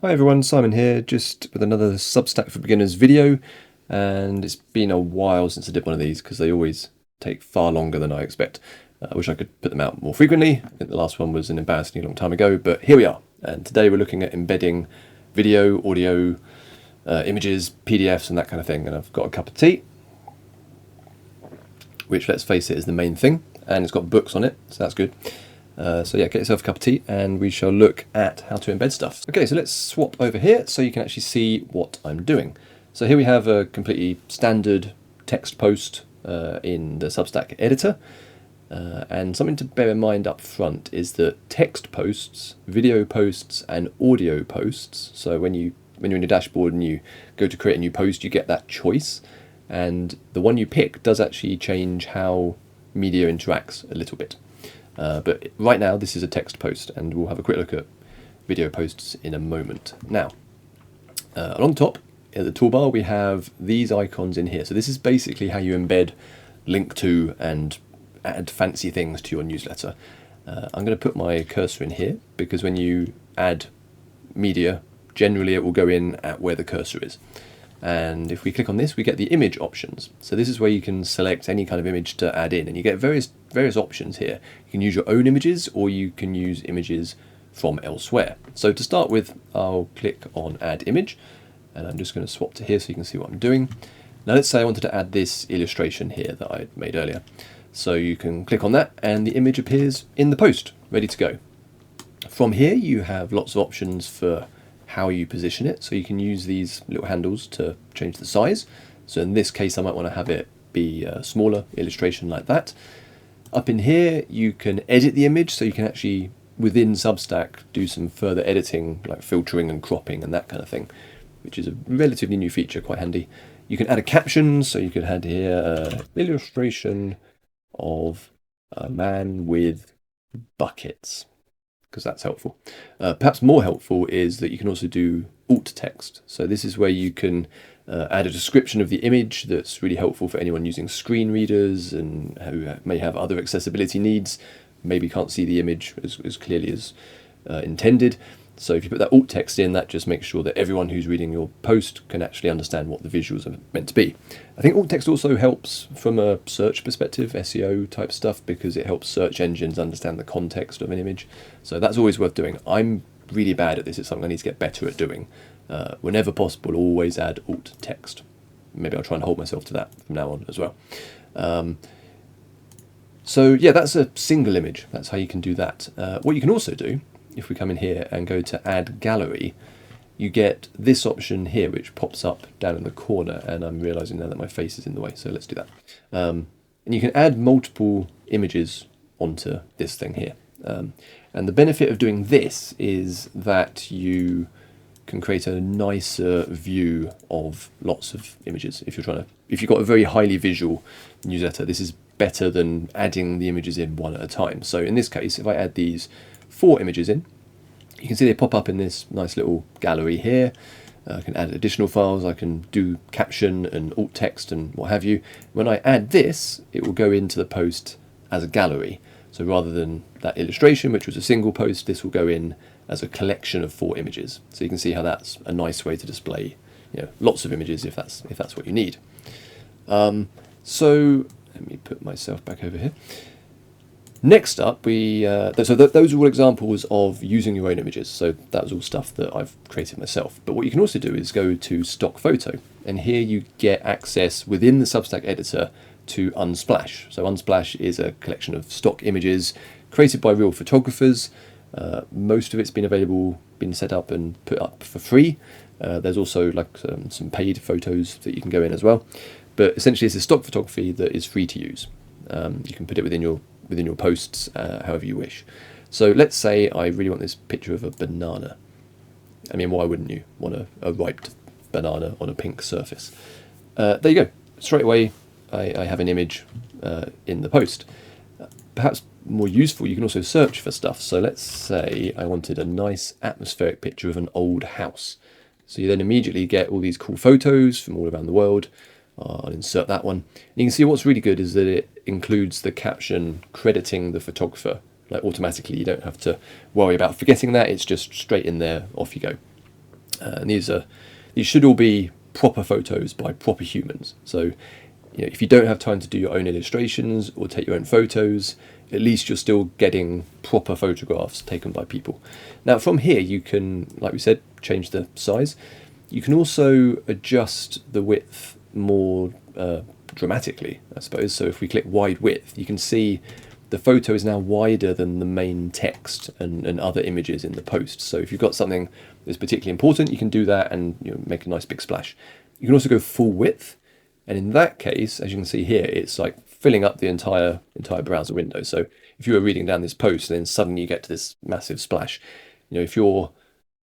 Hi everyone, Simon here, just with another Substack for Beginners video, and it's been a while since I did one of these because they always take far longer than I expect. I wish I could put them out more frequently. I think the last one was an embarrassingly long time ago, but here we are. And today we're looking at embedding video, audio, images, PDFs and that kind of thing. And I've got a cup of tea, which, let's face it, is the main thing, and it's got books on it, so that's good. So yeah, get yourself a cup of tea and we shall look at how to embed stuff. Okay, so let's swap over here so you can actually see what I'm doing. So here we have a completely standard text post in the Substack editor. And something to bear in mind up front is that text posts, video posts and audio posts, so when you're in your dashboard and you go to create a new post, you get that choice. And the one you pick does actually change how media interacts a little bit. But right now this is a text post, and we'll have a quick look at video posts in a moment. Now, along top in the toolbar we have these icons in here. So this is basically how you embed, link to and add fancy things to your newsletter. I'm going to put my cursor in here because when you add media, generally it will go in at where the cursor is. And if we click on this, we get the image options. So this is where you can select any kind of image to add in, and you get various options here. You can use your own images, or you can use images from elsewhere. So to start with, I'll click on Add Image, and I'm just going to swap to here so you can see what I'm doing. Now let's say I wanted to add this illustration here that I made earlier. So you can click on that, and the image appears in the post, ready to go. From here, you have lots of options for how you position it, so you can use these little handles to change the size. So in this case I might want to have it be a smaller illustration like that. Up in here you can edit the image, so you can actually within Substack do some further editing like filtering and cropping and that kind of thing, which is a relatively new feature, quite handy. You can add a caption, so you could add here illustration of a man with buckets, because that's helpful. Perhaps more helpful is that you can also do alt text. So this is where you can add a description of the image that's really helpful for anyone using screen readers and who may have other accessibility needs, maybe can't see the image as clearly as intended. So if you put that alt text in, that just makes sure that everyone who's reading your post can actually understand what the visuals are meant to be. I think alt text also helps from a search perspective, SEO type stuff, because it helps search engines understand the context of an image. So that's always worth doing. I'm really bad at this. It's something I need to get better at doing. Whenever possible, always add alt text. Maybe I'll try and hold myself to that from now on as well. So yeah, that's a single image. That's how you can do that. What you can also do, if we come in here and go to Add Gallery, you get this option here which pops up down in the corner, and I'm realizing now that my face is in the way, so let's do that. And you can add multiple images onto this thing here. And the benefit of doing this is that you can create a nicer view of lots of images. If you've got a very highly visual newsletter, this is better than adding the images in one at a time. So in this case, if I add these 4 images in, you can see they pop up in this nice little gallery here. I can add additional files, I can do caption and alt text and what have you. When I add this, it will go into the post as a gallery. So rather than that illustration, which was a single post, this will go in as a collection of 4 images. So you can see how that's a nice way to display, lots of images if that's what you need. So let me put myself back over here. Next up, those are all examples of using your own images. So that was all stuff that I've created myself. But what you can also do is go to Stock Photo, and here you get access within the Substack editor to Unsplash. So Unsplash is a collection of stock images created by real photographers. Most of it's been set up and put up for free. There's also some paid photos that you can go in as well. But essentially, it's a stock photography that is free to use. You can put it within your posts however you wish. So let's say I really want this picture of a banana. I mean, why wouldn't you want a ripe banana on a pink surface? There you go. Straight away, I have an image in the post. Perhaps more useful, you can also search for stuff. So let's say I wanted a nice atmospheric picture of an old house. So you then immediately get all these cool photos from all around the world. I'll insert that one. And you can see what's really good is that it includes the caption crediting the photographer. Like automatically, you don't have to worry about forgetting that. It's just straight in there, off you go. And these should all be proper photos by proper humans. So if you don't have time to do your own illustrations or take your own photos, at least you're still getting proper photographs taken by people. Now from here you can, like we said, change the size. You can also adjust the width more dramatically, I suppose. So if we click wide width, you can see the photo is now wider than the main text and other images in the post. So if you've got something that's particularly important, you can do that and make a nice big splash. You can also go full width, and in that case, as you can see here, it's like filling up the entire browser window. So if you were reading down this post, then suddenly you get to this massive splash. If you're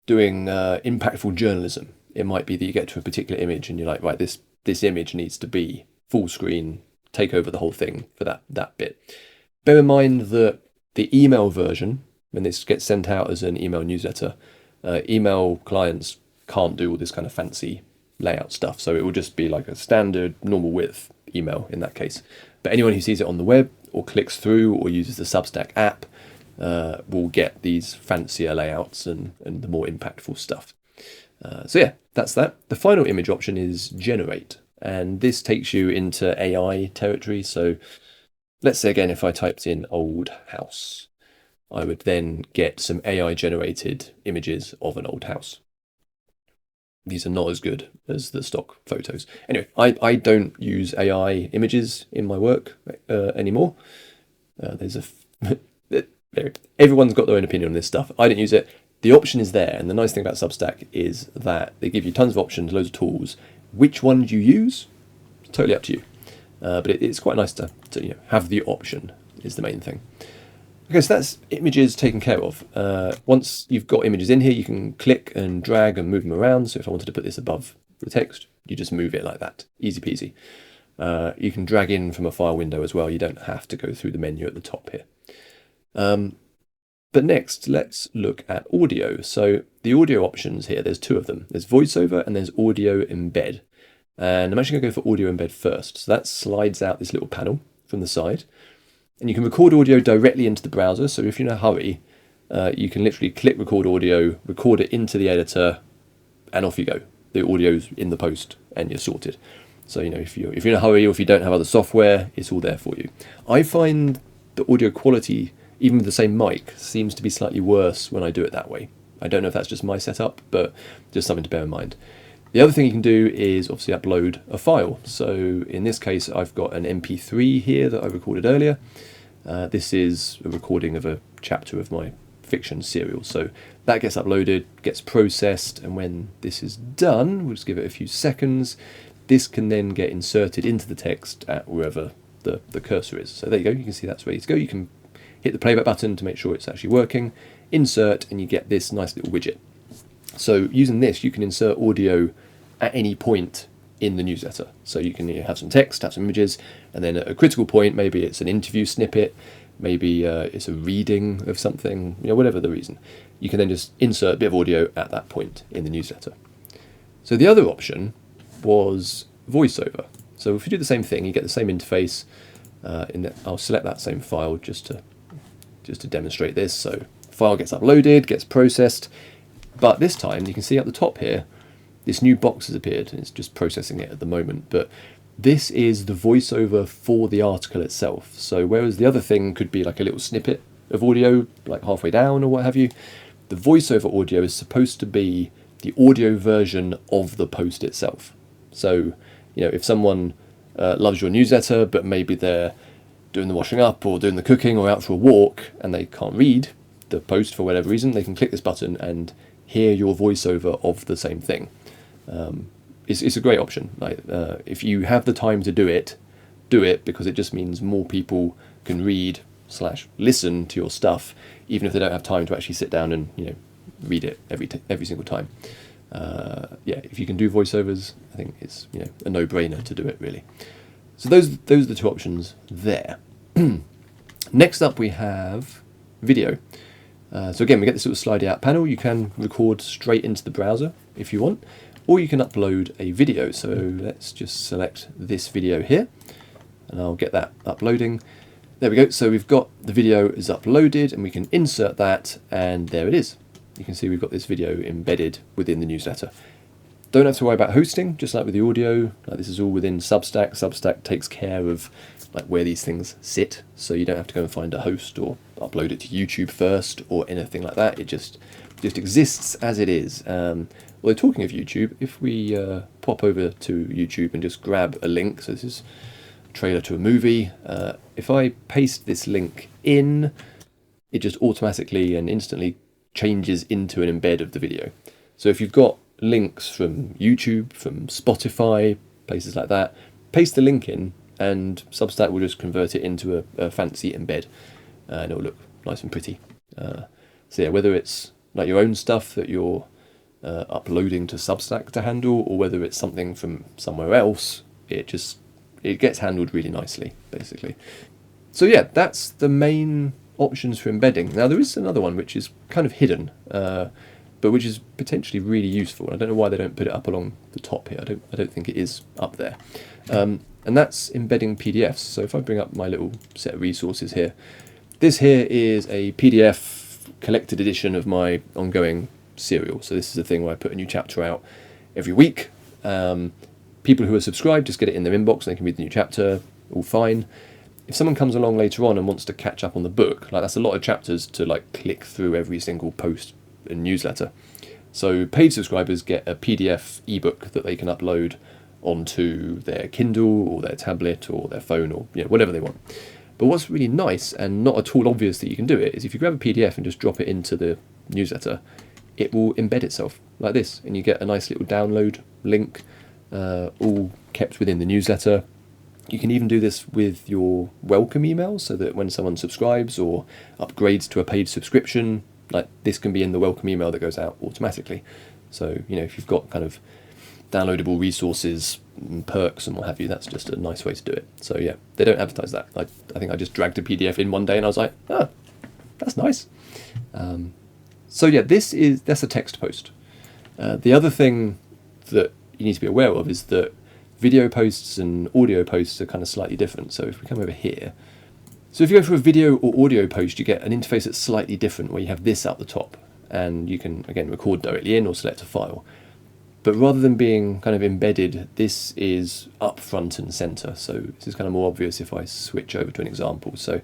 doing impactful journalism, it might be that you get to a particular image and you're like, right, this image needs to be full screen, take over the whole thing for that bit. Bear in mind that the email version, when this gets sent out as an email newsletter, email clients can't do all this kind of fancy layout stuff. So it will just be like a standard normal width email in that case. But anyone who sees it on the web or clicks through or uses the Substack app will get these fancier layouts and the more impactful stuff. So yeah, that's that. The final image option is generate, and this takes you into AI territory. So let's say again, if I typed in old house, I would then get some AI generated images of an old house. These are not as good as the stock photos. Anyway, I don't use AI images in my work anymore. Everyone's got their own opinion on this stuff. I don't use it. The option is there, and the nice thing about Substack is that they give you tons of options, loads of tools. Which ones you use, it's totally up to you. But it's quite nice to have the option, is the main thing. Okay, so that's images taken care of. Once you've got images in here, you can click and drag and move them around. So if I wanted to put this above the text, you just move it like that. Easy peasy. You can drag in from a file window as well. You don't have to go through the menu at the top here. But next, let's look at audio. So the audio options here, there's two of them. There's Voiceover and there's Audio Embed. And I'm actually going to go for Audio Embed first. So that slides out this little panel from the side. And you can record audio directly into the browser. So if you're in a hurry, you can literally click record audio, record it into the editor, and off you go. The audio's in the post and you're sorted. So if you're in a hurry or if you don't have other software, it's all there for you. I find the audio quality, even with the same mic, seems to be slightly worse when I do it that way. I don't know if that's just my setup, but just something to bear in mind. The other thing you can do is obviously upload a file. So in this case, I've got an MP3 here that I recorded earlier. This is a recording of a chapter of my fiction serial. So that gets uploaded, gets processed, and when this is done, we'll just give it a few seconds, this can then get inserted into the text at wherever the cursor is. So there you go, you can see that's ready to go. You can hit the playback button to make sure it's actually working, insert, and you get this nice little widget. So using this, you can insert audio at any point in the newsletter. So you can have some text, have some images, and then at a critical point, maybe it's an interview snippet, maybe it's a reading of something, whatever the reason. You can then just insert a bit of audio at that point in the newsletter. So the other option was Voiceover. So if you do the same thing, you get the same interface. I'll select that same file just to demonstrate this. So file gets uploaded, gets processed, but this time you can see at the top here, this new box has appeared, and it's just processing it at the moment. But this is the voiceover for the article itself. So whereas the other thing could be like a little snippet of audio, like halfway down or what have you, the voiceover audio is supposed to be the audio version of the post itself. So, if someone loves your newsletter, but maybe they're doing the washing up or doing the cooking or out for a walk and they can't read the post for whatever reason, they can click this button and hear your voiceover of the same thing. It's a great option. If you have the time to do it, because it just means more people can read/listen to your stuff, even if they don't have time to actually sit down and read it every single time. If you can do voiceovers, I think it's a no-brainer to do it, really. So those are the two options there. Next up we have video. So again, we get this little slidey out panel. You can record straight into the browser if you want, or you can upload a video. So let's just select this video here, and I'll get that uploading. There we go. So we've got the video is uploaded, and we can insert that, and there it is. you can see we've got this video embedded within the newsletter. Don't have to worry about hosting, just like with the audio. Like this is all within Substack. Substack takes care of like where these things sit, so you don't have to go and find a host or upload it to YouTube first or anything like that. It just exists as it is. Although talking of YouTube, if we pop over to YouTube and just grab a link, so this is a trailer to a movie. If I paste this link in, it just automatically and instantly changes into an embed of the video. So if you've got links from YouTube, from Spotify, places like that, paste the link in and Substack will just convert it into a fancy embed and it'll look nice and pretty. So yeah, whether it's like your own stuff that you're uploading to Substack to handle, or whether it's something from somewhere else, it gets handled really nicely, basically. So yeah, that's the main options for embedding. Now there is another one which is kind of hidden, but which is potentially really useful. I don't know why they don't put it up along the top here. I don't think it is up there. And that's embedding PDFs. So if I bring up my little set of resources here, this here is a PDF collected edition of my ongoing serial. So this is a thing where I put a new chapter out every week. People who are subscribed just get it in their inbox and they can read the new chapter, all fine. If someone comes along later on and wants to catch up on the book, like that's a lot of chapters to like click through every single post and newsletter. So paid subscribers get a PDF ebook that they can upload onto their Kindle or their tablet or their phone or whatever they want. But what's really nice and not at all obvious that you can do it is if you grab a PDF and just drop it into the newsletter, it will embed itself like this, and you get a nice little download link, all kept within the newsletter. You can even do this with your welcome email, so that when someone subscribes or upgrades to a paid subscription, like this can be in the welcome email that goes out automatically. So if you've got kind of downloadable resources and perks and what have you, that's just a nice way to do it. So yeah, they don't advertise that. I think I just dragged a PDF in one day and I was like, oh, that's nice. So yeah, that's a text post. The other thing that you need to be aware of is that video posts and audio posts are kind of slightly different. So if we come over here, so if you go for a video or audio post, you get an interface that's slightly different where you have this at the top and you can again record directly in or select a file. But rather than being kind of embedded, this is up front and center. So this is kind of more obvious if I switch over to an example. So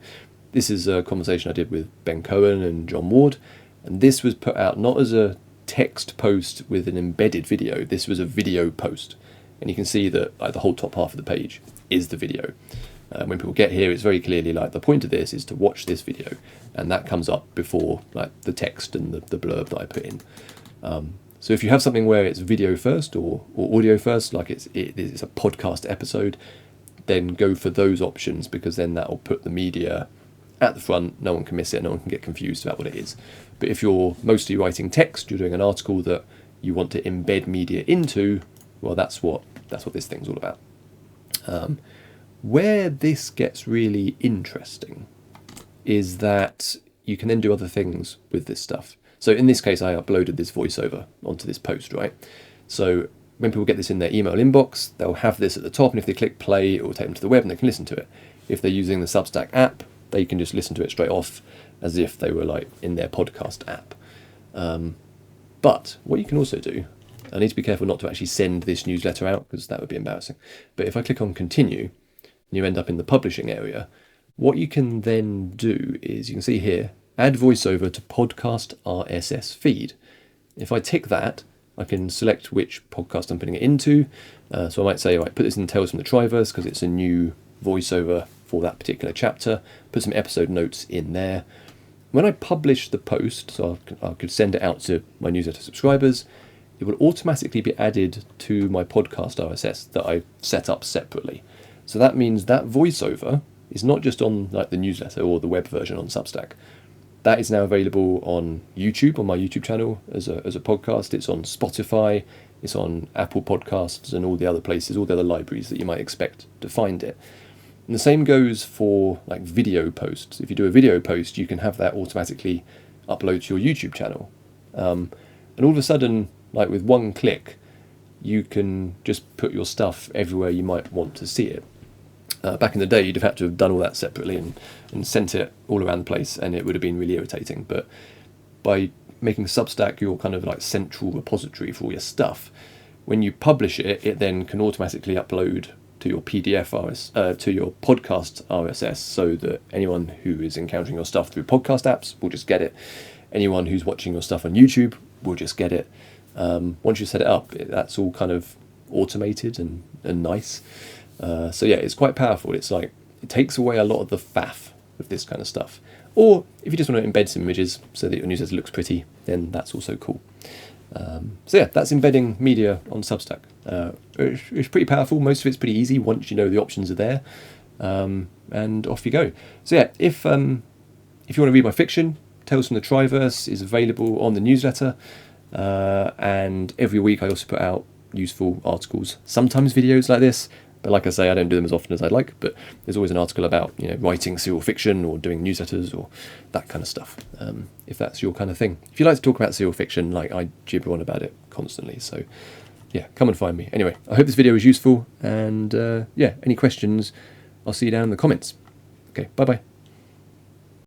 this is a conversation I did with Ben Cohen and John Ward. And this was put out not as a text post with an embedded video. This was a video post. And you can see that like the whole top half of the page is the video. When people get here, it's very clearly like the point of this is to watch this video. And that comes up before like the text and the blurb that I put in. So if you have something where it's video first or audio first, like it's a podcast episode, then go for those options, because then that will put the media at the front. No one can miss it. No one can get confused about what it is. But if you're mostly writing text, you're doing an article that you want to embed media into, well, that's what this thing's all about. Where this gets really interesting is that you can then do other things with this stuff. So in this case, I uploaded this voiceover onto this post, right? So when people get this in their email inbox, they'll have this at the top, and if they click play, it will take them to the web and they can listen to it. If they're using the Substack app, they can just listen to it straight off as if they were like in their podcast app. But what you can also do, I need to be careful not to actually send this newsletter out because that would be embarrassing. But if I click on continue, and you end up in the publishing area, what you can then do is you can see here, add voiceover to podcast RSS feed. If I tick that, I can select which podcast I'm putting it into. So I might say, right, put this in Tales from the Triverse because it's a new voiceover for that particular chapter. Put some episode notes in there. When I publish the post, so I could send it out to my newsletter subscribers, it will automatically be added to my podcast RSS that I set up separately. So that means that voiceover is not just on like the newsletter or the web version on Substack. That is now available on YouTube, on my YouTube channel as a podcast. It's on Spotify, it's on Apple Podcasts and all the other places, all the other libraries that you might expect to find it. And the same goes for like video posts. If you do a video post, you can have that automatically upload to your YouTube channel. And all of a sudden, like with one click, you can just put your stuff everywhere you might want to see it. Back in the day, you'd have had to have done all that separately and sent it all around the place, and it would have been really irritating. But by making Substack your kind of like central repository for all your stuff, when you publish it, it then can automatically upload to your PDF to your podcast RSS, so that anyone who is encountering your stuff through podcast apps will just get it. Anyone who's watching your stuff on YouTube will just get it. Once you set it up, that's all kind of automated and nice. So yeah, it's quite powerful. It's like, it takes away a lot of the faff of this kind of stuff. Or if you just want to embed some images so that your newsletter looks pretty, then that's also cool. So yeah, that's embedding media on Substack. It's pretty powerful. Most of it's pretty easy once you know the options are there, and off you go. So yeah, if you want to read my fiction, Tales from the Triverse is available on the newsletter, and every week I also put out useful articles, sometimes videos like this. But like I say, I don't do them as often as I'd like, but there's always an article about, writing serial fiction or doing newsletters or that kind of stuff, if that's your kind of thing. If you like to talk about serial fiction, like I gibber on about it constantly, so yeah, come and find me. Anyway, I hope this video was useful, and yeah, any questions, I'll see you down in the comments. Okay, bye-bye.